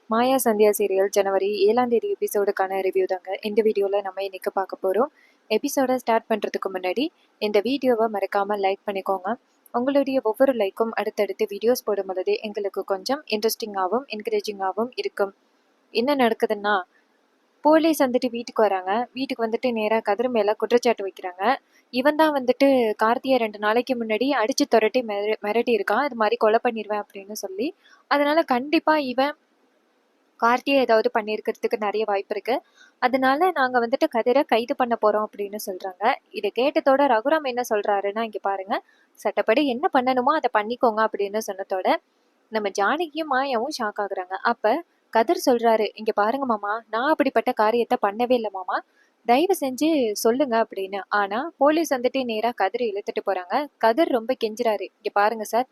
மாயா Sandhya serial ஜனவரி 7ஆம் தேதி எபிசோடுக்கான review தாங்க இந்த வீடியோவில் நம்ம இன்னைக்கு பார்க்க போகிறோம். எபிசோடை ஸ்டார்ட் பண்ணுறதுக்கு முன்னாடி இந்த வீடியோவை மறக்காமல் லைக் பண்ணிக்கோங்க. உங்களுடைய ஒவ்வொரு லைக்கும் அடுத்தடுத்து வீடியோஸ் போடும் பொழுது எங்களுக்கு கொஞ்சம் இன்ட்ரெஸ்டிங்காகவும் என்கரேஜிங்காகவும் இருக்கும். என்ன நடக்குதுன்னா, போலீஸ் வந்துட்டு வீட்டுக்கு வராங்க. வீட்டுக்கு வந்துட்டு நேராக கதிர் மேலே குற்றச்சாட்டு வைக்கிறாங்க. இவன் தான் வந்துட்டு கார்த்தியை 2 நாளைக்கு முன்னாடி அடித்து துரட்டி மிரட்டி இருக்கான், இது மாதிரி கொலை பண்ணிடுவேன் அப்படின்னு சொல்லி. அதனால கண்டிப்பாக இவன் கார்த்தியை ஏதாவது பண்ணியிருக்கிறதுக்கு நிறைய வாய்ப்பு இருக்கு. அதனால நாங்க வந்துட்டு கதிரை கைது பண்ண போறோம் அப்படின்னு சொல்றாங்க. இதை கேட்டதோட ரகுராம் என்ன சொல்றாருன்னா, இங்க பாருங்க, சட்டப்படி என்ன பண்ணணுமோ அதை பண்ணிக்கோங்க அப்படின்னு சொன்னதோட நம்ம ஜானகியும் மாயாவும் ஷாக் ஆகுறாங்க. அப்ப கதிர் சொல்றாரு, இங்க பாருங்க மாமா, நான் அப்படிப்பட்ட காரியத்தை பண்ணவே இல்லை மாமா, தயவு செஞ்சு சொல்லுங்க அப்படின்னு. ஆனா போலீஸ் வந்துட்டு நேரா கதிரை இழுத்துட்டு போறாங்க. கதிர் ரொம்ப கெஞ்சுறாரு, இங்க பாருங்க சார்,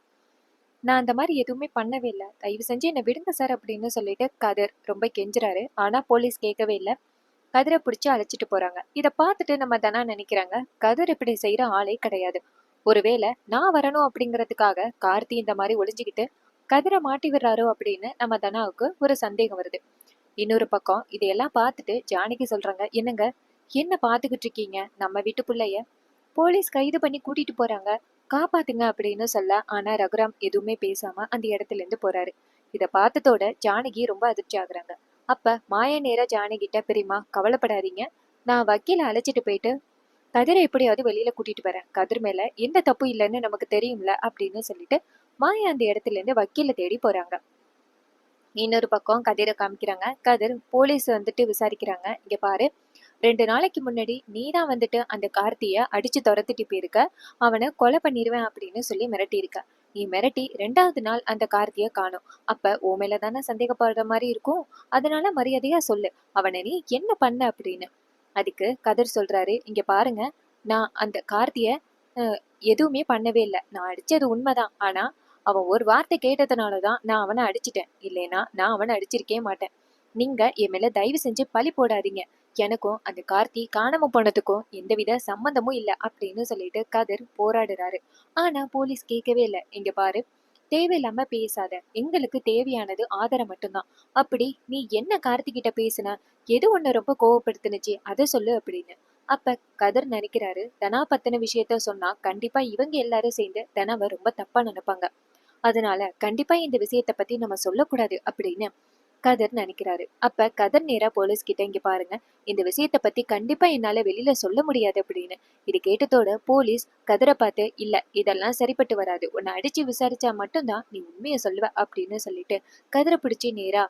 நான் அந்த மாதிரி எதுவுமே பண்ணவே இல்லை, தயவு செஞ்சு என்னை விடுங்க சார் அப்படின்னு சொல்லிட்டு கதிர் ரொம்ப கெஞ்சுறாரு. ஆனா போலீஸ் கேட்கவே இல்லை. கதிரை பிடிச்சி அழைச்சிட்டு போறாங்க. இதை பார்த்துட்டு நம்ம தனா நினைக்கிறாங்க, கதிர் இப்படி செய்யற ஆளே கிடையாது. ஒருவேளை நான் வரணும் அப்படிங்கிறதுக்காக கார்த்தி இந்த மாதிரி ஒளிஞ்சுக்கிட்டு கதிரை மாட்டி விடுறாரோ அப்படின்னு நம்ம தனாவுக்கு ஒரு சந்தேகம் வருது. இன்னொரு பக்கம் இதையெல்லாம் பார்த்துட்டு ஜானகி சொல்றாங்க, என்னங்க என்ன பார்த்துக்கிட்டு இருக்கீங்க, நம்ம வீட்டு பிள்ளைய போலீஸ் கைது பண்ணி கூட்டிட்டு போறாங்க, காப்பாத்துங்க அப்படின்னு சொல்ல. ஆனா ரகுராம் எதுவுமே பேசாம அந்த இடத்துல இருந்து போறாரு. இத பார்த்ததோட ஜானகி ரொம்ப அதிர்ச்சி ஆகுறாங்க. அப்ப மாயா நேரா ஜானகிட்ட, பெரியமா கவலைப்படாதீங்க, நான் வக்கீல அழைச்சிட்டு போயிட்டு கதிரை எப்படியாவது வெளியில கூட்டிட்டு வரேன், கதிர் மேல எந்த தப்பு இல்லைன்னு நமக்கு தெரியும்ல அப்படின்னு சொல்லிட்டு மாயா அந்த இடத்துல இருந்து வக்கீல தேடி போறாங்க. இன்னொரு பக்கம் கதிரை காமிக்கிறாங்க. கதிர் போலீஸ் வந்துட்டு விசாரிக்கிறாங்க, இங்க பாரு, 2 நாளைக்கு முன்னாடி நீதான் வந்துட்டு அந்த கார்த்திய அடிச்சு துரத்திட்டு போயிருக்க, அவனை கொலை பண்ணிடுவேன் அப்படின்னு சொல்லி மிரட்டியிருக்க. நீ மிரட்டி 2வது நாள் அந்த கார்த்திய காணோம். அப்ப உன் மேலதானே சந்தேகப்படுற மாதிரி இருக்கும். அதனால மரியாதையா சொல்லு, அவனை நீ என்ன பண்ண அப்படின்னு. அதுக்கு கதிர் சொல்றாரு, இங்க பாருங்க, நான் அந்த கார்த்திய எதுவுமே பண்ணவே இல்லை, நான் அடிச்சது உண்மைதான். ஆனா அவன் ஒரு வார்த்தை கேட்டதுனாலதான் நான் அவனை அடிச்சிட்டேன், இல்லைன்னா நான் அவனை அடிச்சிருக்கே மாட்டேன். நீங்க என் மேல தயவு செஞ்சு பழி போடாதீங்க, எனக்கும் அந்த கார்த்தி காணாம போனதுக்கும் எந்தவித சம்மந்தமும் இல்லை அப்படின்னு சொல்லிட்டு கதிர் போராடுறாரு. ஆனா போலீஸ் கேட்கவே இல்லை. இங்க பாரு, தேவையில்லாம பேசாத, எங்களுக்கு தேவையானது ஆதாரம் மட்டும்தான். அப்படி நீ என்ன கார்த்திகிட்ட பேசுன, எது ஒண்ணு ரொம்ப கோவப்படுத்துனுச்சு அதை சொல்லு அப்படின்னு. அப்ப கதிர் நினைக்கிறாரு, தனா பத்தின விஷயத்த சொன்னா கண்டிப்பா இவங்க எல்லாரும் சேர்ந்து தனாவை ரொம்ப தப்பா நினைப்பாங்க, அதனால கண்டிப்பா இந்த விஷயத்த பத்தி நம்ம சொல்லக்கூடாது அப்படின்னு கதிர் நினைக்கிறாரு. அப்ப கதிர் நேரா போலீஸ் கிட்ட, இங்க பாருங்க, இந்த விஷயத்த பத்தி கண்டிப்பா என்னால வெளியில சொல்ல முடியாது அப்படின்னு. இது கேட்டதோட போலீஸ் கதிரை பார்த்து, இல்ல இதெல்லாம் சரிப்பட்டு வராது, உன்னை அடிச்சு விசாரிச்சா மட்டும்தான் நீ உண்மையை சொல்லுவ அப்படின்னு சொல்லிட்டு கதிரை பிடிச்சி நேரா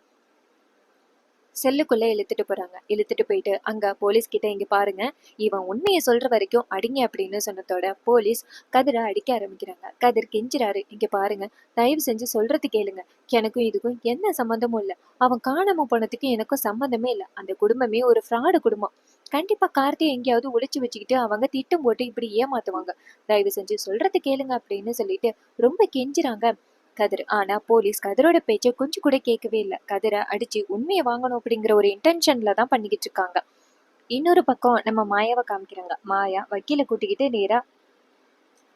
செல்லுக்குள்ள இழுத்துட்டு போறாங்க. இழுத்துட்டு போயிட்டு அங்க போலீஸ் கிட்ட, இங்க பாருங்க, இவன் உண்மையை சொல்ற வரைக்கும் அடிங்க அப்படின்னு சொன்னதோட போலீஸ் கதிரை அடிக்க ஆரம்பிக்கிறாங்க. கதிர் கெஞ்சுறாரு, இங்க பாருங்க, தயவு செஞ்சு சொல்றது கேளுங்க, எனக்கும் இதுக்கும் எந்த சம்பந்தமும் இல்லை, அவன் காணாம போனதுக்கு எனக்கும் சம்பந்தமே இல்லை, அந்த குடும்பமே ஒரு ஃப்ராடு குடும்பம், கண்டிப்பா கார்த்தியை எங்கேயாவது ஒளிச்சு வச்சுக்கிட்டு அவங்க திட்டம் போட்டு இப்படி ஏமாத்துவாங்க, தயவு செஞ்சு சொல்றது கேளுங்க அப்படின்னு சொல்லிட்டு ரொம்ப கெஞ்சுறாங்க கதிர். ஆனா போலீஸ் கதிரோட பேச்சை கொஞ்சம் கூட கேட்கவே இல்லை. கதிரை அடிச்சு உண்மையை வாங்கணும் அப்படிங்கிற ஒரு இன்டென்ஷன்ல தான் பண்ணிக்கிட்டு இருக்காங்க. இன்னொரு பக்கம் நம்ம மாயாவை காமிக்கிறாங்க. மாயா வக்கீல கூட்டிக்கிட்டு நேரா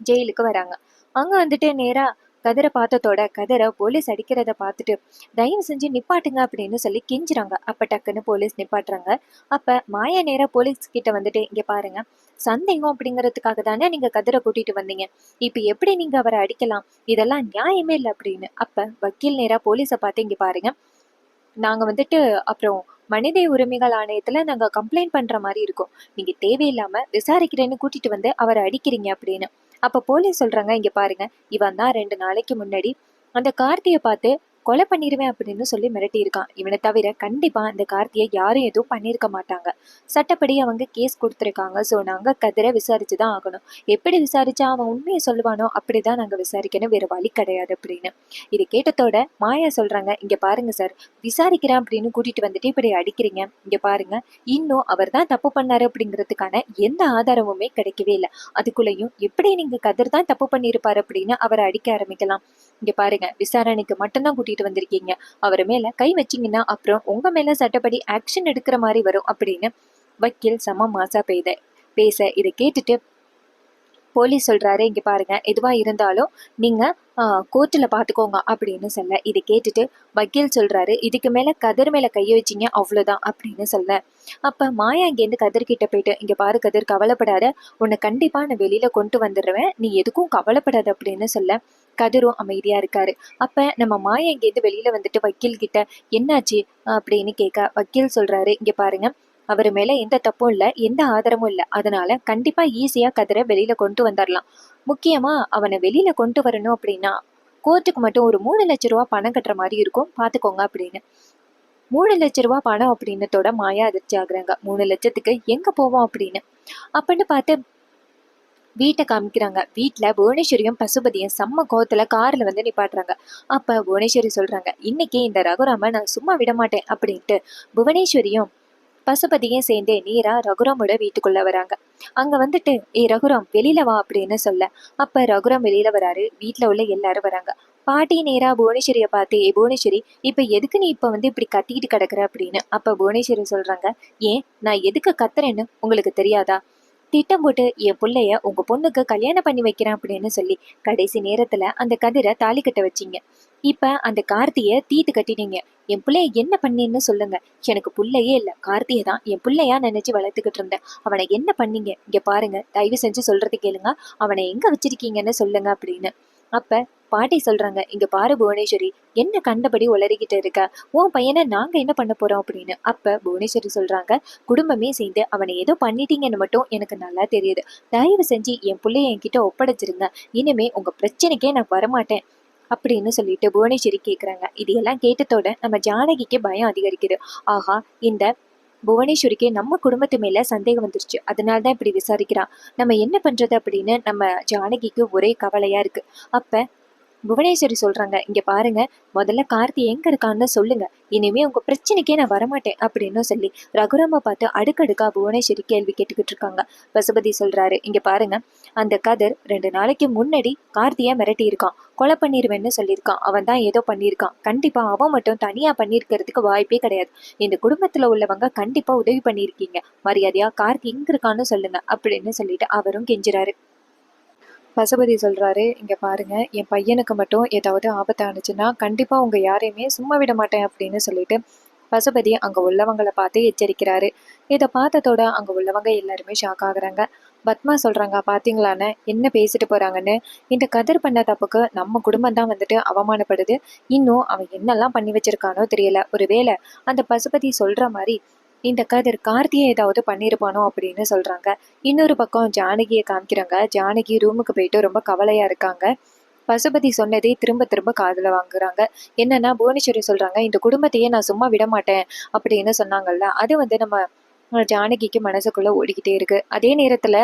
ஜெயிலுக்கு வராங்க. அங்க வந்துட்டு நேரா கதிரை பார்த்ததோட கதிரை போலீஸ் அடிக்கிறத பார்த்துட்டு, தயவு செஞ்சு நிப்பாட்டுங்க அப்படின்னு சொல்லி கெஞ்சுறாங்க. அப்ப டக்குன்னு போலீஸ் நிப்பாட்டுறாங்க. அப்ப மாயா நேரா போலீஸ் கிட்ட வந்துட்டு, இங்க பாருங்க, சந்தேகம் அப்படிங்கறதுக்காக தானே நீங்க கதிரை கூட்டிட்டு வந்தீங்க, இப்ப எப்படி நீங்க அவரை அடிக்கலாம், இதெல்லாம் நியாயமே இல்லை அப்படின்னு. அப்ப வக்கீல் நேரா போலீஸை பார்த்து, இங்க பாருங்க, நாங்க வந்துட்டு அப்புறம் மனித உரிமைகள் ஆணையத்துல நாங்க கம்ப்ளைண்ட் பண்ற மாதிரி இருக்கும், நீங்க தேவையில்லாம விசாரிக்கிறேன்னு கூட்டிட்டு வந்து அவரை அடிக்கிறீங்க அப்படின்னு. அப்ப போலீஸ் சொல்றாங்க, இங்க பாருங்க, இவன் தான் 2 நாளைக்கு முன்னாடி அந்த கார்த்தியை பார்த்து கொலை பண்ணிடுவேன் அப்படின்னு சொல்லி மிரட்டி இருக்கான், இவனை தவிர கண்டிப்பா அந்த கார்த்தியை யாரும் எதுவும் பண்ணியிருக்க மாட்டாங்க, சட்டப்படி அவங்க கேஸ் கொடுத்துருக்காங்க, ஸோ நாங்க கதிரை விசாரிச்சுதான் ஆகணும், எப்படி விசாரிச்சா அவன் உண்மையை சொல்லுவானோ அப்படிதான் நாங்க விசாரிக்கணும், வேற வழி கிடையாது அப்படின்னு. இது கேட்டதோட மாயா சொல்றாங்க, இங்க பாருங்க சார், விசாரிக்கிறேன் அப்படின்னு கூட்டிட்டு வந்துட்டு இப்படி அடிக்கிறீங்க, இங்க பாருங்க, இன்னும் அவர் தான் தப்பு பண்ணாரு அப்படிங்கிறதுக்கான எந்த ஆதாரமுமே கிடைக்கவே இல்லை, அதுக்குள்ளேயும் எப்படி நீங்க கதிர் தான் தப்பு பண்ணியிருப்பாரு அப்படின்னு அவரை அடிக்க ஆரம்பிக்கலாம், இங்க பாருங்க, விசாரணைக்கு மட்டும்தான் கூட்டிட்டு வந்திருக்கீங்க, அவர் மேல கை வச்சீங்கன்னா அப்புறம் உங்க மேல சட்டப்படி ஆக்ஷன் எடுக்கிற மாதிரி வரும் அப்படின்னு வக்கீல் சம மாசா பேச, இதை கேட்டுட்டு போலீஸ் சொல்றாரு, இங்க பாருங்க எதுவா இருந்தாலும் நீங்க கோர்ட்டுல பாத்துக்கோங்க அப்படின்னு சொல்ல, இதை கேட்டுட்டு வக்கீல் சொல்றாரு, இதுக்கு மேல கதிர் மேல கைய வச்சீங்க அவ்வளவுதான் அப்படின்னு சொல்ல. அப்ப மாயா இங்கேருந்து கதிர் கிட்ட போயிட்டு, இங்க பாரு கதிர், கவலைப்படாத, உன்னை கண்டிப்பா நான் வெளியில கொண்டு வந்துடுவேன், நீ எதுக்கும் கவலைப்படாத அப்படின்னு சொல்ல. கதிரும் அமைதியா இருக்காரு. அப்ப நம்ம மாயா இங்கேருந்து வெளியில வந்துட்டு வக்கீல் கிட்ட என்னாச்சு அப்படின்னு கேட்க, வக்கீல் சொல்றாரு, இங்க பாருங்க அவர் மேல எந்த தப்பும் இல்ல, எந்த ஆதாரமும் இல்ல, அதனால கண்டிப்பா ஈஸியா கதிரை வெளியில கொண்டு வந்துடலாம். முக்கியமா அவனை வெளியில கொண்டு வரணும் அப்படின்னா கோர்ட்டுக்கு மட்டும் ஒரு 3 லட்சம் ரூபாய் பணம் கட்டுற மாதிரி இருக்கும், பாத்துக்கோங்க அப்படின்னு. 3 லட்சம் ரூபாய் பணம் அப்படின்னதோட மாயா அதிர்ச்சி ஆகுறாங்க. 3 லட்சத்துக்கு எங்க போவோம் அப்படின்னு. அப்படின்னு பார்த்து வீட்டை காமிக்கிறாங்க. வீட்டுல புவனேஸ்வரியும் பசுபதியும் செம்ம கோவத்துல கார்ல வந்து நிப்பாட்டுறாங்க. அப்ப புவனேஸ்வரி சொல்றாங்க, இன்னைக்கு இந்த ரகுராம நான் சும்மா விட மாட்டேன் அப்படின்ட்டு புவனேஸ்வரியும் பசுபதியும் சேர்ந்தே நேரா ரகுராமோட வீட்டுக்குள்ள வராங்க. அங்க வந்துட்டு, ஏ ரகுராம் வெளியில வா அப்படின்னு சொல்ல. அப்ப ரகுராம் வெளியில வராரு. வீட்டுல உள்ள எல்லாரும் வராங்க. பாட்டி நேரா புவனேஸ்வரிய பார்த்து, ஏ புவனேஸ்வரி, இப்ப எதுக்கு நீ இப்ப வந்து இப்படி கத்திக்கிட்டு கிடக்குற அப்படின்னு. அப்ப புவனேஸ்வரி சொல்றாங்க, ஏன் நான் எதுக்கு கத்துறேன்னு உங்களுக்கு தெரியாதா? திட்டம் போட்டு என் பிள்ளைய உங்க பொண்ணுக்கு கல்யாணம் பண்ணி வைக்கிறேன் அப்படின்னு சொல்லி கடைசி நேரத்துல அந்த கதிரை தாலி கட்ட வச்சீங்க. இப்ப அந்த கார்த்திய தீத்து கட்டினீங்க. என் பிள்ளைய என்ன பண்ணீன்னு சொல்லுங்க. எனக்கு பிள்ளையே இல்ல, கார்த்தியை தான் என் பிள்ளையா நினைச்சு வளர்த்துக்கிட்டு இருந்தேன். அவனை என்ன பண்ணீங்க? இங்க பாருங்க, தயவு செஞ்சு சொல்றது கேளுங்க, அவனை எங்க வச்சிருக்கீங்கன்னு சொல்லுங்க அப்படின்னு. அப்ப பாட்டி சொல்றாங்க, இங்க பாரு புவனேஸ்வரி, என்ன கண்டபடி உளறிக்கிட்டு இருக்க, உன் பையனை நாங்க என்ன பண்ண போறோம் அப்படின்னு. அப்ப புவனேஸ்வரி சொல்றாங்க, குடும்பமே சேர்ந்து அவனை ஏதோ பண்ணிட்டீங்கன்னு மட்டும் எனக்கு நல்லா தெரியுது, தயவு செஞ்சு என் பிள்ளைய என்கிட்ட ஒப்படைச்சிருங்க, இனிமே உங்க பிரச்சனைக்கே நான் வரமாட்டேன் அப்படின்னு சொல்லிட்டு புவனேஸ்வரி கேக்குறாங்க. இது எல்லாம் கேட்டதோட நம்ம ஜானகிக்கு பயம் அதிகரிக்குது. ஆஹா, இந்த புவனேஸ்வரிக்கு நம்ம குடும்பத்து மேல சந்தேகம் வந்துருச்சு, அதனாலதான் இப்படி விசாரிக்கிறான், நம்ம என்ன பண்றது அப்படின்னு நம்ம ஜானகிக்கு ஒரே கவலையா இருக்கு. அப்ப புவனேஸ்வரி சொல்றாங்க, இங்க பாருங்க, முதல்ல கார்த்தி எங்க இருக்கான்னு சொல்லுங்க, இனிமே உங்க பிரச்சனைக்கே நான் வரமாட்டேன் அப்படின்னு சொல்லி ரகுராம பார்த்து அடுக்கடுக்கா புவனேஸ்வரி கேள்வி கேட்டுக்கிட்டு இருக்காங்க. பசுபதி சொல்றாரு, இங்க பாருங்க, அந்த கதிர் 2 நாளைக்கு முன்னாடி கார்த்திய மிரட்டி இருக்கான், கொலை பண்ணிருவேன்னு சொல்லியிருக்கான், அவன் தான் ஏதோ பண்ணியிருக்கான், கண்டிப்பா அவன் மட்டும் தனியா பண்ணிருக்கிறதுக்கு வாய்ப்பே கிடையாது, இந்த குடும்பத்துல உள்ளவங்க கண்டிப்பா உதவி பண்ணிருக்கீங்க, மரியாதையா கார்த்தி எங்க இருக்கான்னு சொல்லுங்க அப்படின்னு சொல்லிட்டு அவரும் கெஞ்சுறாரு. பசுபதி சொல்றாரு, இங்க பாருங்க, என் பையனுக்கு மட்டும் ஏதாவது ஆபத்து ஆனிச்சுன்னா கண்டிப்பா உங்க யாரையுமே சும்மா விட மாட்டேன் அப்படின்னு சொல்லிட்டு பசுபதி அங்க உள்ளவங்களை பார்த்து எச்சரிக்கிறாரு. இதை பார்த்ததோட அங்க உள்ளவங்க எல்லாருமே ஷாக் ஆகுறாங்க. பத்மா சொல்றாங்க, பாத்தீங்களான்னு என்ன பேசிட்டு போறாங்கன்னு, இந்த கதிர் பண்ண தப்புக்கு நம்ம குடும்பம் தான் வந்துட்டு அவமானப்படுது, இன்னும் அவன் என்னெல்லாம் பண்ணி வச்சிருக்கானோ தெரியல, ஒருவேளை அந்த பசுபதி சொல்ற மாதிரி இந்த கதிர் கார்த்தியை ஏதாவது பண்ணியிருப்பானோ அப்படின்னு சொல்றாங்க. இன்னொரு பக்கம் ஜானகியை காமிக்கிறாங்க. ஜானகி ரூமுக்கு போயிட்டு ரொம்ப கவலையா இருக்காங்க. பசுபதி சொன்னதே திரும்ப திரும்ப காதுல வாங்குறாங்க. என்னன்னா புவனேஸ்வரி சொல்றாங்க, இந்த குடும்பத்தையே நான் சும்மா விட மாட்டேன் அப்படின்னு சொன்னாங்கல்ல, அது வந்து நம்ம ஜானகிக்கு மனசுக்குள்ள ஓடிக்கிட்டே இருக்கு. அதே நேரத்துல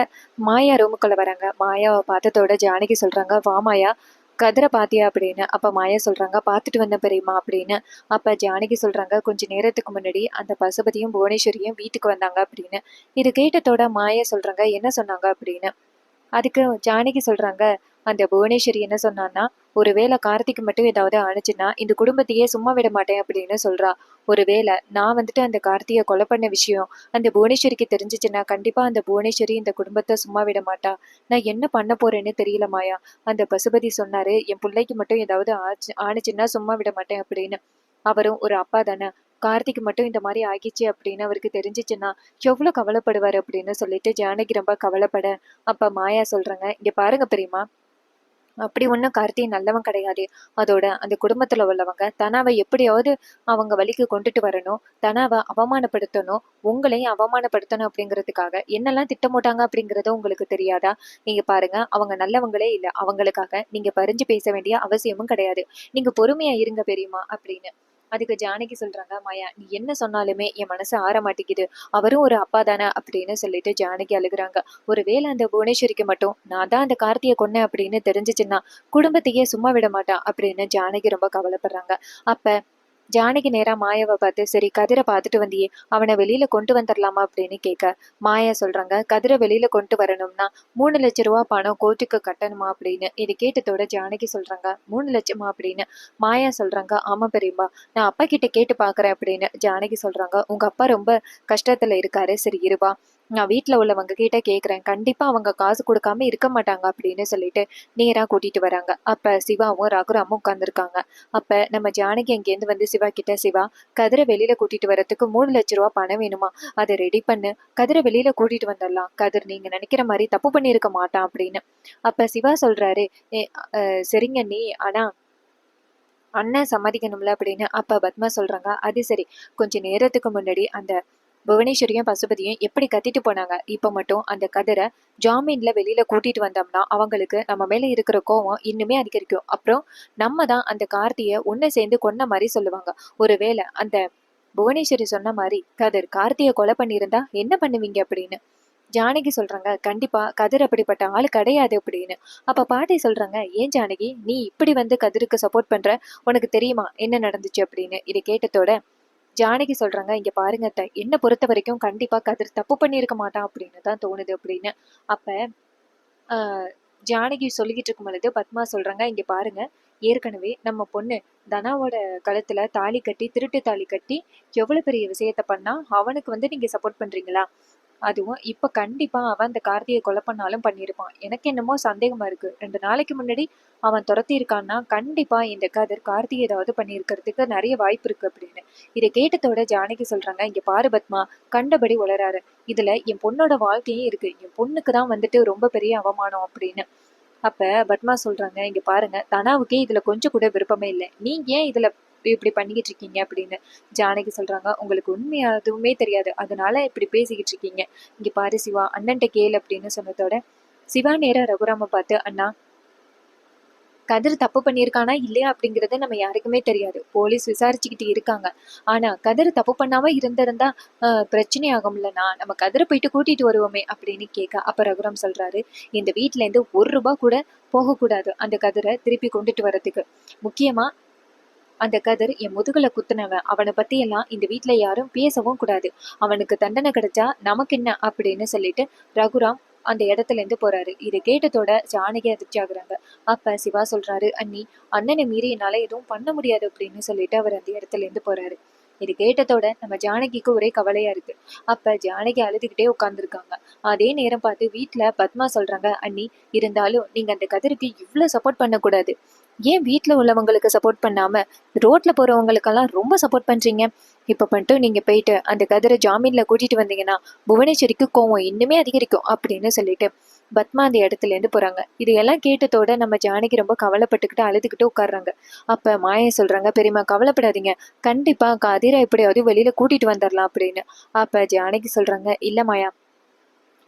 மாயா ரூமுக்குள்ள வராங்க. மாயாவை பார்த்ததோட ஜானகி சொல்றாங்க, வா மாயா, கதிரை பாத்தியா அப்படின்னு. அப்ப மாயா சொல்றாங்க, பாத்துட்டு வந்த பெரியம்மா அப்படின்னு. அப்ப ஜானகி சொல்றாங்க, கொஞ்ச நேரத்துக்கு முன்னாடி அந்த பசுபதியும் புவனேஸ்வரியும் வீட்டுக்கு வந்தாங்க அப்படின்னு. இது கேட்டதோட மாயா சொல்றாங்க, என்ன சொன்னாங்க அப்படின்னு. அதுக்கு ஜானகி சொல்றாங்க, அந்த புவனேஸ்வரி என்ன சொன்னான்னா, ஒருவேளை கார்த்திக் மட்டும் ஏதாவது ஆணுச்சுன்னா இந்த குடும்பத்தையே சும்மா விட மாட்டேன் அப்படின்னு சொல்றா. ஒருவேளை நான் வந்துட்டு அந்த கார்த்தியை கொலை பண்ண விஷயம் அந்த புவனேஸ்வரிக்கு தெரிஞ்சிச்சுன்னா கண்டிப்பா அந்த புவனேஸ்வரி இந்த குடும்பத்தை சும்மா விட மாட்டா. நான் என்ன பண்ண போறேன்னு தெரியல மாயா. அந்த பசுபதி சொன்னாரு, என் பிள்ளைக்கு மட்டும் ஏதாவது ஆணுச்சுன்னா சும்மா விட மாட்டேன் அப்படின்னு. அவரும் ஒரு அப்பா தானே, கார்த்திக் மட்டும் இந்த மாதிரி ஆகிச்சு அப்படின்னு அவருக்கு தெரிஞ்சிச்சுன்னா எவ்வளவு கவலைப்படுவாரு அப்படின்னு சொல்லிட்டு ஜானகி ரொம்ப கவலைப்பட. அப்ப மாயா சொல்றாங்க, இங்க பாருங்க பெரியம்மா, அப்படி ஒன்றும் கார்த்தி நல்லவன் கிடையாது. அதோட அந்த குடும்பத்துல உள்ளவங்க தனாவை எப்படியாவது அவங்க வழிக்கு கொண்டுட்டு வரணும், தனாவை அவமானப்படுத்தணும், உங்களையும் அவமானப்படுத்தணும் அப்படிங்கிறதுக்காக என்னெல்லாம் திட்டமிட்டாங்க அப்படிங்கறது உங்களுக்கு தெரியாதா? நீங்க பாருங்க, அவங்க நல்லவங்களே இல்லை, அவங்களுக்காக நீங்க பறிஞ்சு பேச வேண்டிய அவசியமும் கிடையாது, நீங்க பொறுமையா இருங்க பெரியம்மா அப்படின்னு. அதுக்கு ஜானகி சொல்றாங்க, மாயா நீ என்ன சொன்னாலுமே என் மனசு ஆற மாட்டேங்குது, அவரும் ஒரு அப்பா தானே அப்படின்னு சொல்லிட்டு ஜானகி அழுகுறாங்க. ஒருவேளை அந்த புவனேஸ்வரிக்கு மட்டும் நான் தான் அந்த கார்த்தியை கொன்னேன் அப்படின்னு தெரிஞ்சிச்சுன்னா குடும்பத்தையே சும்மா விட மாட்டான் அப்படின்னு ஜானகி ரொம்ப கவலைப்படுறாங்க. அப்ப ஜானகி நேரா மாயாவை பார்த்து, சரி கதிரை பார்த்துட்டு வந்தியே, அவனை வெளியில கொண்டு வந்துடலாமா அப்படின்னு கேட்க, மாயா சொல்றாங்க, கதிரை வெளியில கொண்டு வரணும்னா 3 லட்சம் ரூபாய் பணம் கோர்ட்டுக்கு கட்டணுமா அப்படின்னு. இது கேட்டதோட ஜானகி சொல்றாங்க, 3 லட்சமா அப்படின்னு. மாயா சொல்றாங்க, ஆமா பெரியம்மா, நான் அப்பா கிட்ட கேட்டு பாக்குறேன் அப்படின்னு. ஜானகி சொல்றாங்க, உங்க அப்பா ரொம்ப கஷ்டத்துல இருக்காரு, சரி இருவா, நான் வீட்டில் உள்ளவங்க கிட்ட கேட்குறேன், கண்டிப்பாக அவங்க காசு கொடுக்காம இருக்க மாட்டாங்க அப்படின்னு சொல்லிட்டு நேராக கூட்டிட்டு வராங்க. அப்போ சிவாவும் ரகுராமும் உட்காந்துருக்காங்க. அப்போ நம்ம ஜானகி அங்கேருந்து வந்து சிவா கிட்ட, சிவா கதிரை வெளியில கூட்டிட்டு வரதுக்கு 3 லட்ச ரூபா பணம் வேணுமா, அதை ரெடி பண்ணு, கதிரை வெளியில கூட்டிட்டு வந்துடலாம், கதிர் நீங்க நினைக்கிற மாதிரி தப்பு பண்ணியிருக்க மாட்டான் அப்படின்னு. அப்ப சிவா சொல்றாரு, சரிங்க நீ, ஆனா அண்ணன் சம்மதிக்கணும்ல அப்படின்னு. அப்ப பத்மா சொல்றாங்க, அது சரி, கொஞ்ச நேரத்துக்கு முன்னாடி அந்த புவனேஸ்வரியும் பசுபதியும் எப்படி கத்திட்டு போனாங்க, இப்ப மட்டும் அந்த கதிரை ஜாமீன்ல வெளியில கூட்டிட்டு வந்தோம்னா அவங்களுக்கு நம்ம மேல இருக்கிற கோவம் இன்னுமே அதிகரிக்கும். அப்புறம் நம்ம தான் அந்த கார்த்திய ஒண்ணு சேர்ந்து கொன்ன மாதிரி சொல்லுவாங்க. ஒருவேளை அந்த புவனேஸ்வரி சொன்ன மாதிரி கதிர் கார்த்திய கொலை பண்ணியிருந்தா என்ன பண்ணுவீங்க அப்படின்னு. ஜானகி சொல்றாங்க, கண்டிப்பா கதிர் அப்படிப்பட்ட ஆளு கிடையாது அப்படின்னு. அப்ப பாட்டி சொல்றாங்க, ஏன் ஜானகி நீ இப்படி வந்து கதிருக்கு சப்போர்ட் பண்ற, உனக்கு தெரியுமா என்ன நடந்துச்சு அப்படின்னு. இதை கேட்டதோட ஜானகி சொல்றாங்க, இங்க பாருங்க அத்தை, என்ன பொறுத்த வரைக்கும் கண்டிப்பா கதிர் தப்பு பண்ணியிருக்க மாட்டான் அப்படின்னு தான் தோணுது அப்படின்னு. அப்ப ஆஹ் ஜானகி சொல்லிக்கிட்டு இருக்கும் பொழுது பத்மா சொல்றாங்க, இங்க பாருங்க, ஏற்கனவே நம்ம பொண்ணு தனாவோட கழுத்துல தாலி கட்டி, திருட்டு தாலி கட்டி எவ்வளவு பெரிய விஷயத்த பண்ணா, அவனுக்கு வந்து நீங்க சப்போர்ட் பண்றீங்களா? அதுவும் இப்ப கண்டிப்பா அவன் அந்த கார்த்தியை கொலை பண்ணாலும் பண்ணியிருப்பான். எனக்கு என்னமோ சந்தேகமா இருக்கு. 2 நாளைக்கு முன்னாடி அவன் துரத்தி இருக்கான்னா கண்டிப்பா இந்த கதிர் கார்த்தி ஏதாவது பண்ணியிருக்கிறதுக்கு நிறைய வாய்ப்பு இருக்கு அப்படின்னு. இதை கேட்டதோட ஜானகி சொல்றாங்க, இங்க பாரு பத்மா, கண்டபடி உளறாரு. இதுல என் பொண்ணோட வாழ்க்கையும் இருக்கு, என் பொண்ணுக்கு தான் வந்துட்டு ரொம்ப பெரிய அவமானம் அப்படின்னு. அப்ப பத்மா சொல்றாங்க, இங்க பாருங்க, தனாவுக்கே இதுல கொஞ்சம் கூட விருப்பமே இல்லை, நீங்க ஏன் இதுல இப்படி பண்ணிக்கிட்டு இருக்கீங்க அப்படின்னு. ஜானகி சொல்றாங்க, உங்களுக்கு உண்மையா எதுவுமே தெரியாது, அதனால இப்படி பேசிக்கிட்டு இருக்கீங்க. இங்க பாரு சிவா, அண்ணன்ட்ட கேளு அப்படின்னு சொன்னதோட சிவா நேரா ரகுராம பார்த்து, அண்ணா கதிர் தப்பு பண்ணியிருக்கானா இல்லையா அப்படிங்கறது நம்ம யாருக்குமே தெரியாது, போலீஸ் விசாரிச்சுக்கிட்டு இருக்காங்க. ஆனா கதிர் தப்பு பண்ணாம இருந்திருந்தா பிரச்சனை ஆகும்லண்ணா, நம்ம கதிரை போயிட்டு கூட்டிட்டு வருவோமே அப்படின்னு கேட்க, அப்ப ரகுராம் சொல்றாரு, இந்த வீட்டுல இருந்து 1 ரூபா கூட போகக்கூடாது அந்த கதிரை திருப்பி கொண்டுட்டு வர்றதுக்கு. முக்கியமா அந்த கதிர் என் முதுகுல குத்துனவன், அவனை பத்தி எல்லாம் இந்த வீட்டுல யாரும் பேசவும் கூடாது, அவனுக்கு தண்டனை கிடைச்சா நமக்கு என்ன அப்படின்னு சொல்லிட்டு ரகுராம் அந்த இடத்துல இருந்து போறாரு. இதை கேட்டதோட ஜானகி அதிர்ச்சி ஆகுறாங்க. அப்ப சிவா சொல்றாரு, அண்ணி, அண்ணனை மீறி என்னால எதுவும் பண்ண முடியாது அப்படின்னு சொல்லிட்டு அவர் அந்த இடத்துல இருந்து போறாரு. இது கேட்டதோட நம்ம ஜானகிக்கு ஒரே கவலையா இருக்கு. அப்ப ஜானகி அழுதுகிட்டே உட்கார்ந்துருக்காங்க. அதே நேரம் பார்த்து வீட்டுல பத்மா சொல்றாங்க, அண்ணி, இருந்தாலும் நீங்க அந்த கதிருக்கு இவ்வளவு சப்போர்ட் பண்ணக்கூடாது, ஏன் வீட்டுல உள்ளவங்களுக்கு சப்போர்ட் பண்ணாம ரோட்ல போறவங்களுக்கெல்லாம் ரொம்ப சப்போர்ட் பண்றீங்க? இப்ப மட்டும் நீங்க போயிட்டு அந்த கதிரை ஜாமீன்ல கூட்டிட்டு வந்தீங்கன்னா புவனேஸ்வரிக்கு கோவம் இன்னுமே அதிகரிக்கும் அப்படின்னு சொல்லிட்டு பத்மா அந்த இடத்துல இருந்து போறாங்க. இதையெல்லாம் கேட்டதோட நம்ம ஜானகி ரொம்ப கவலைப்பட்டுக்கிட்டு அழுதுகிட்டு உட்காடுறாங்க. அப்ப மாயா சொல்றாங்க, பெரியம்மா கவலைப்படாதீங்க, கண்டிப்பா கதிரை எப்படியாவது வெளியில கூட்டிட்டு வந்துடலாம் அப்படின்னு. அப்ப ஜானகி சொல்றாங்க, இல்ல மாயா,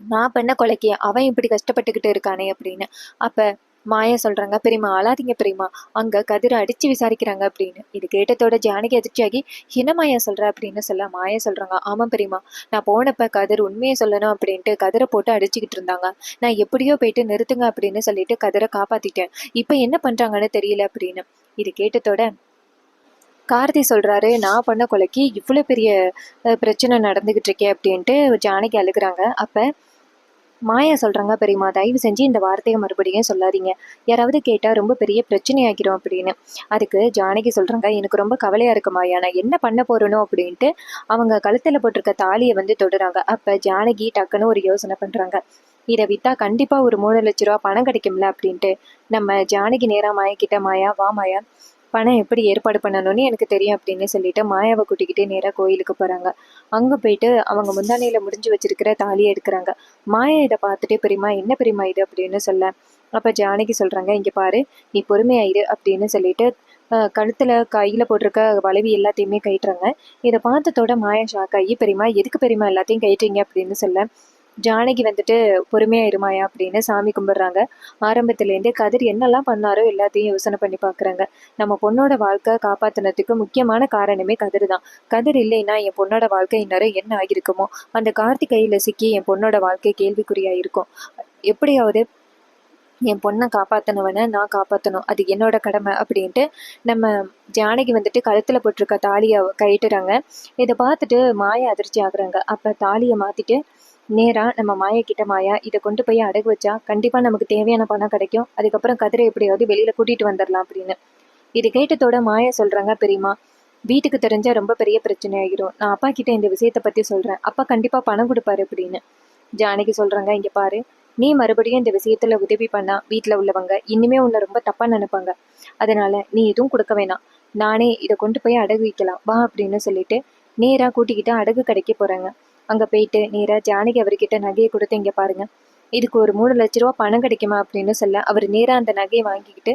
நான் பண்ண கொலைக்கு அவன் இப்படி கஷ்டப்பட்டுக்கிட்டு இருக்கானே அப்படின்னு. அப்ப மாயா சொல்றாங்க, பெரியம்மா அழாதீங்க பெரியம்மா, அங்க கதிரை அடிச்சு விசாரிக்கிறாங்க அப்படின்னு. இது கேட்டதோட ஜானகி அதிர்ச்சியாகி, என்ன மாயா சொல்ற அப்படின்னு சொல்ல, மாயா சொல்றாங்க, ஆமா பெரியம்மா, நான் போனப்ப கதிர் உண்மையை சொல்லணும் அப்படின்ட்டு கதிரை போட்டு அடிச்சுக்கிட்டு இருந்தாங்க, நான் எப்படியோ போயிட்டு நிறுத்துங்க அப்படின்னு சொல்லிட்டு கதிரை காப்பாத்திட்டேன், இப்ப என்ன பண்றாங்கன்னு தெரியல அப்படின்னு. இது கேட்டதோட கார்த்தி சொல்றாரு, நான் பண்ண கொலைக்கு இவ்வளவு பெரிய பிரச்சனை நடந்துகிட்டு இருக்கே அப்படின்ட்டு ஜானகி அழுகுறாங்க. அப்ப மாயா சொல்றாங்க, பெரியம்மா தயவு செஞ்சு இந்த வார்த்தையை மறுபடியும் சொல்லாதீங்க, யாராவது கேட்டா ரொம்ப பெரிய பிரச்சனை ஆகிரும் அப்படின்னு. அதுக்கு ஜானகி சொல்றாங்க, எனக்கு ரொம்ப கவலையா இருக்கு மாயா, நான் என்ன பண்ண போறேனோ அப்படின்ட்டு அவங்க கழுத்துல போட்டிருக்க தாலியை வந்து தொடுறாங்க. அப்ப ஜானகி டக்குன்னு ஒரு யோசனை பண்றாங்க, இதை வித்தா கண்டிப்பா ஒரு 3 லட்ச ரூபா பணம் கிடைக்கும்ல அப்படின்ட்டு நம்ம ஜானகி நேரா மாயா கிட்ட, மாயா வா மாயா, பணம் எப்படி ஏற்பாடு பண்ணணும்னு எனக்கு தெரியும் அப்படின்னு சொல்லிட்டு மாயாவை கூட்டிக்கிட்டே நேராக கோயிலுக்கு போறாங்க. அங்க போயிட்டு அவங்க முந்தானையில முடிஞ்சு வச்சிருக்கிற தாலியை எடுக்கிறாங்க. மாயா இதை பார்த்துட்டு, பெரியம்மா என்ன பெரியம்மா இது அப்படின்னு சொல்ல, அப்ப ஜானகி சொல்றாங்க, இங்க பாரு, நீ பொறுமையாயிரு அப்படின்னு சொல்லிட்டு கழுத்துல கையில போட்டிருக்க வளைவி எல்லாத்தையுமே கயிட்டுறாங்க. இதை பார்த்ததோட மாயா ஷாக் ஆகி, பெரியம்மா எதுக்கு பெரியம்மா எல்லாத்தையும் கயிற்றீங்க அப்படின்னு சொல்ல, ஜானகி வந்துட்டு பொறுமையா இருமாயா அப்படின்னு சாமி கும்பிடுறாங்க. ஆரம்பத்துலேருந்தே கதிர் என்னெல்லாம் பண்ணாரோ எல்லாத்தையும் யோசனை பண்ணி பார்க்குறாங்க. நம்ம பொண்ணோட வாழ்க்கை காப்பாற்றினதுக்கு முக்கியமான காரணமே கதிர் தான். கதிர் இல்லைன்னா என் பொண்ணோட வாழ்க்கை இந்நேரம் என்ன ஆகியிருக்குமோ, அந்த கார்த்திகையில் சிக்கி என் பொண்ணோட வாழ்க்கை கேள்விக்குறியாயிருக்கும். எப்படியாவது என் பொண்ணை காப்பாற்றினவனை நான் காப்பாற்றணும், அது என்னோட கடமை அப்படின்ட்டு நம்ம ஜானகி வந்துட்டு கழுத்தில் போட்டிருக்க தாலியை கயிட்டுறாங்க. இதை பார்த்துட்டு மாயா அதிர்ச்சி ஆகுறாங்க. அப்போ தாலியை மாற்றிட்டு நேராக நம்ம மாயா கிட்ட, மாயா இதை கொண்டு போய் அடகு வச்சா கண்டிப்பாக நமக்கு தேவையான பணம் கிடைக்கும், அதுக்கப்புறம் கதிரை எப்படியாவது வெளியில் கூட்டிகிட்டு வந்துடலாம் அப்படின்னு. இது கேட்டதோட மாயா சொல்கிறாங்க, பெரியம்மா வீட்டுக்கு தெரிஞ்சால் ரொம்ப பெரிய பிரச்சனை ஆகிரும், நான் அப்பா கிட்ட இந்த விஷயத்தை பற்றி சொல்கிறேன், அப்பா கண்டிப்பாக பணம் கொடுப்பாரு அப்படின்னு. ஜானகி சொல்றாங்க, இங்க பாரு, நீ மறுபடியும் இந்த விஷயத்துல உதவி பண்ணா வீட்டுல உள்ளவங்க இனிமே உன்னை ரொம்ப தப்பா நினைப்பாங்க. அதனால நீ எதுவும் கொடுக்க வேணாம், நானே இதை கொண்டு போய் அடகு வைக்கலாம் வா அப்படின்னு சொல்லிட்டு நேரா கூட்டிக்கிட்டு அடகு கடைக்கு போறாங்க. அங்க போயிட்டு நேரா ஜானகி அவர்கிட்ட நகையை கொடுத்து, இங்க பாருங்க, இதுக்கு ஒரு 3 லட்ச ரூபா பணம் கிடைக்குமா அப்படின்னு சொல்ல, அவர் நேரா அந்த நகையை வாங்கிக்கிட்டு,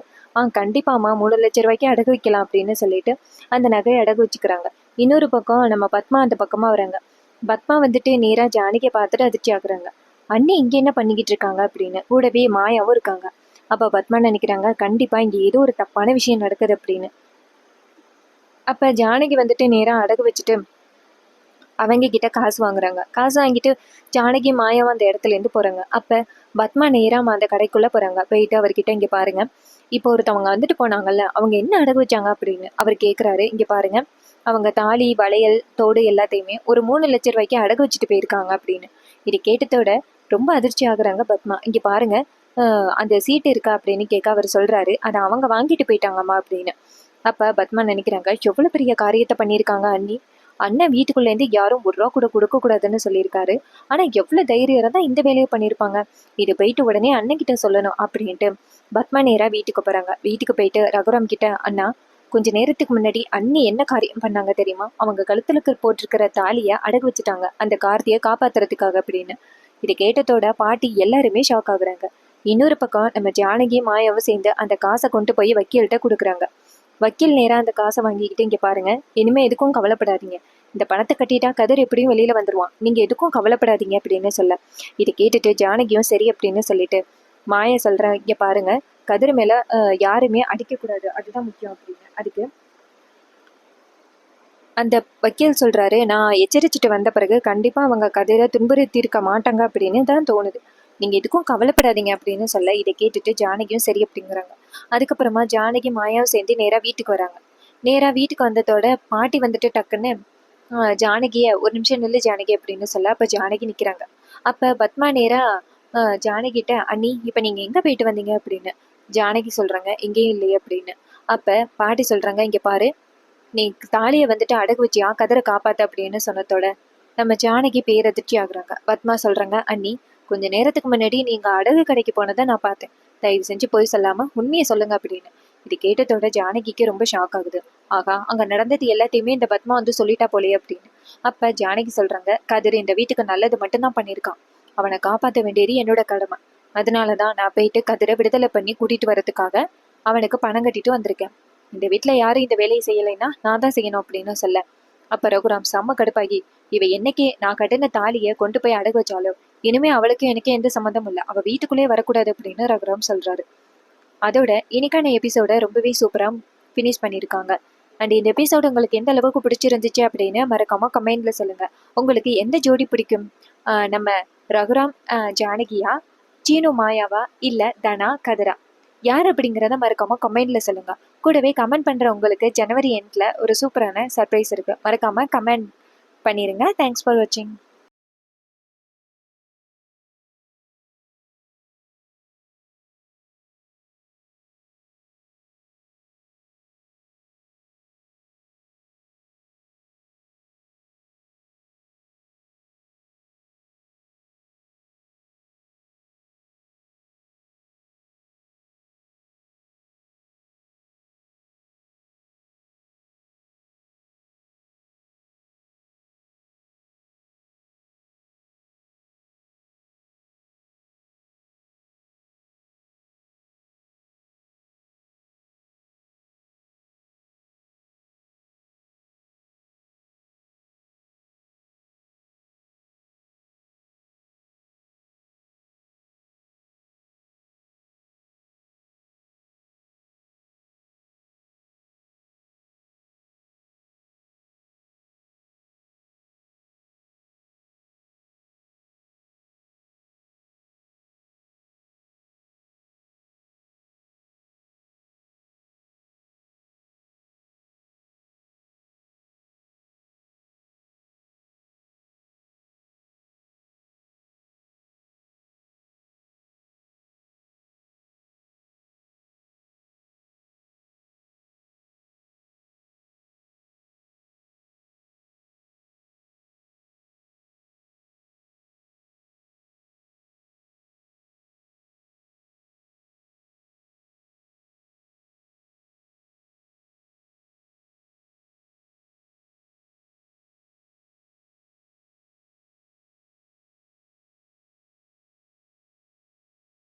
கண்டிப்பாமா 3 லட்ச ரூபாய்க்கு அடகு வைக்கலாம் அப்படின்னு சொல்லிட்டு அந்த நகையை அடகு வச்சுக்கிறாங்க. இன்னொரு பக்கம் நம்ம பத்மா அந்த பக்கமா வராங்க. பத்மா வந்துட்டு நேரா ஜானகியை பார்த்துட்டு அதிர்ச்சி ஆகுறாங்க. அண்ணி இங்க என்ன பண்ணிக்கிட்டு இருக்காங்க அப்படின்னு. கூடவே மாயாவும் இருக்காங்க. அப்ப பத்மா நினைக்கிறாங்க, கண்டிப்பா இங்க ஏதோ ஒரு தப்பான விஷயம் நடக்குது அப்படின்னு. அப்ப ஜானகி வந்துட்டு நேரா அடகு வச்சுட்டு அவங்க கிட்ட காசு வாங்குறாங்க. காசு வாங்கிட்டு ஜானகி மாயாவும் அந்த இடத்துல இருந்து போறாங்க. அப்ப பத்மா நேரா அந்த கடைக்குள்ள போறாங்க. போயிட்டு அவர்கிட்ட, இங்க பாருங்க, இப்போ ஒருத்தவங்க வந்துட்டு போனாங்கல்ல, அவங்க என்ன அடகு வச்சாங்க அப்படின்னு அவர் கேட்குறாரு. இங்க பாருங்க, அவங்க தாலி வளையல் தோடு எல்லாத்தையுமே ஒரு 3 லட்ச ரூபாய்க்கு அடகு வச்சுட்டு போயிருக்காங்க அப்படின்னு. இது கேட்டதோட ரொம்ப அதிர்ச்சி ஆகுறாங்க பத்மா. இங்க பாருங்க, அந்த சீட்டு இருக்கா அப்படின்னு கேட்க அவர் சொல்றாரு, அதை அவங்க வாங்கிட்டு போயிட்டாங்கம்மா அப்படின்னு. அப்ப பத்மா நினைக்கிறாங்க, எவ்வளவு பெரிய காரியத்தை பண்ணியிருக்காங்க அண்ணி. அண்ணன் வீட்டுக்குள்ளேருந்து யாரும் 1 ரூபா கூட கொடுக்க கூடாதுன்னு சொல்லியிருக்காரு. ஆனா எவ்வளவு தைரியம் தான் இந்த வேலையை பண்ணியிருப்பாங்க. இது போயிட்டு உடனே அண்ணன் கிட்ட சொல்லணும் அப்படின்ட்டு பத்மா நேரா வீட்டுக்கு போறாங்க. வீட்டுக்கு போயிட்டு ரகுராம் கிட்ட, அண்ணா, கொஞ்ச நேரத்துக்கு முன்னாடி அண்ணி என்ன காரியம் பண்ணாங்க தெரியுமா? அவங்க கழுத்துலுக்கு போட்டிருக்கிற தாலிய அடகு வச்சுட்டாங்க, அந்த கார்த்தியை காப்பாத்துறதுக்காக அப்படின்னு. இதை கேட்டதோட பாட்டி எல்லாருமே ஷாக் ஆகுறாங்க. இன்னொரு பக்கம் நம்ம ஜானகி மாயாவும் சேர்ந்து அந்த காசை கொண்டு போய் வக்கீல்கிட்ட கொடுக்குறாங்க. வக்கீல் நேரா அந்த காசை வாங்கிக்கிட்டு, இங்க பாருங்க, இனிமே எதுக்கும் கவலைப்படாதீங்க, இந்த பணத்தை கட்டிட்டா கதிர் எப்படியும் வெளியில வந்துருவான், நீங்க எதுக்கும் கவலைப்படாதீங்க அப்படின்னு சொல்ல, இதை கேட்டுட்டு ஜானகியும் சரி அப்படின்னு சொல்லிட்டு மாயா சொல்ற, இங்க பாருங்க, கதிர் மேல யாருமே அடிக்கக்கூடாது, அதுதான் முக்கியம் அப்படின்னு. அதுக்கு அந்த வக்கீல் சொல்றாரு, நான் எச்சரிச்சுட்டு வந்த பிறகு கண்டிப்பா அவங்க கதிரை துன்புறுத்தி இருக்க மாட்டாங்க அப்படின்னு தான் தோணுது, நீங்க எதுக்கும் கவலைப்படாதீங்க அப்படின்னு சொல்ல, இதை கேட்டுட்டு ஜானகியும் சரி அப்படிங்கிறாங்க. அதுக்கப்புறமா ஜானகி மாயாவும் சேர்ந்து நேரா வீட்டுக்கு வராங்க. நேரா வீட்டுக்கு வந்ததோட பாட்டி வந்துட்டு டக்குன்னு ஜானகிய, ஒரு நிமிஷம் நில்லு ஜானகி அப்படின்னு சொல்ல, அப்ப ஜானகி நிக்கிறாங்க. அப்ப பத்மா நேரா ஜானகிட்ட, அண்ணி இப்ப நீங்க எங்க போயிட்டு வந்தீங்க அப்படின்னு. ஜானகி சொல்றாங்க, எங்கேயும் இல்லையே அப்படின்னு. அப்ப பாட்டி சொல்றாங்க, இங்க பாரு, நீ தாலியை வந்துட்டு அடகு வச்சியா கதிரை காப்பாத்த அப்படின்னு சொன்னதோட நம்ம ஜானகி பேரதிர்ச்சி ஆகுறாங்க. பத்மா சொல்றாங்க, அண்ணி, கொஞ்ச நேரத்துக்கு முன்னாடி நீங்க அடகு கடைக்கு போனதை நான் பார்த்தேன், தயவு செஞ்சு போய் சொல்லாம உண்மையை சொல்லுங்க அப்படின்னு. இது கேட்டதோட ஜானகிக்கு ரொம்ப ஷாக் ஆகுது. ஆகா, அங்க நடந்தது எல்லாத்தையுமே இந்த பத்மா வந்து சொல்லிட்டா போலே அப்படின்னு. அப்ப ஜானகி சொல்றாங்க, கதிர் இந்த வீட்டுக்கு நல்லது மட்டும்தான் பண்ணியிருக்கான், அவனை காப்பாற்ற வேண்டியது என்னோட கடமை. அதனாலதான் நான் போயிட்டு கதிரை விடுதலை பண்ணி கூட்டிட்டு வர்றதுக்காக அவனுக்கு பணம் கட்டிட்டு வந்திருக்கேன். இந்த வீட்டுல யாரும் இந்த வேலையை செய்யலைன்னா நான் தான் செய்யணும் அப்படின்னு சொல்ல, அப்ப ரகுராம் செம்ம கடுப்பாகி, இவ என்னைக்கு நான் கட்டின தாலியை கொண்டு போய் அடகு வச்சாலோ இனிமே அவளுக்கு எனக்கு எந்த சம்மந்தம் இல்லை, அவ வீட்டுக்குள்ளேயே வரக்கூடாது அப்படின்னு ரகுராம் சொல்றாரு. அதோட இன்னைக்கான எபிசோட ரொம்பவே சூப்பரா ஃபினிஷ் பண்ணியிருக்காங்க. அண்ட் இந்த எபிசோடு உங்களுக்கு எந்த அளவுக்கு பிடிச்சிருந்துச்சு அப்படின்னு மறக்காம கமெண்ட்ல சொல்லுங்க. உங்களுக்கு எந்த ஜோடி பிடிக்கும்? நம்ம ரகுராம் ஜானகியா, சீனு மாயாவா, இல்ல தனா கதிரா, யார் அப்படிங்கிறத மறக்காம கமெண்ட்ல சொல்லுங்க. கூடவே கமெண்ட் பண்ற உங்களுக்கு ஜனவரி எண்ட்ல ஒரு சூப்பரான சர்ப்ரைஸ் இருக்கு, மறக்காம கமெண்ட் பண்ணிருங்க. தேங்க்ஸ் ஃபார் வாட்சிங்.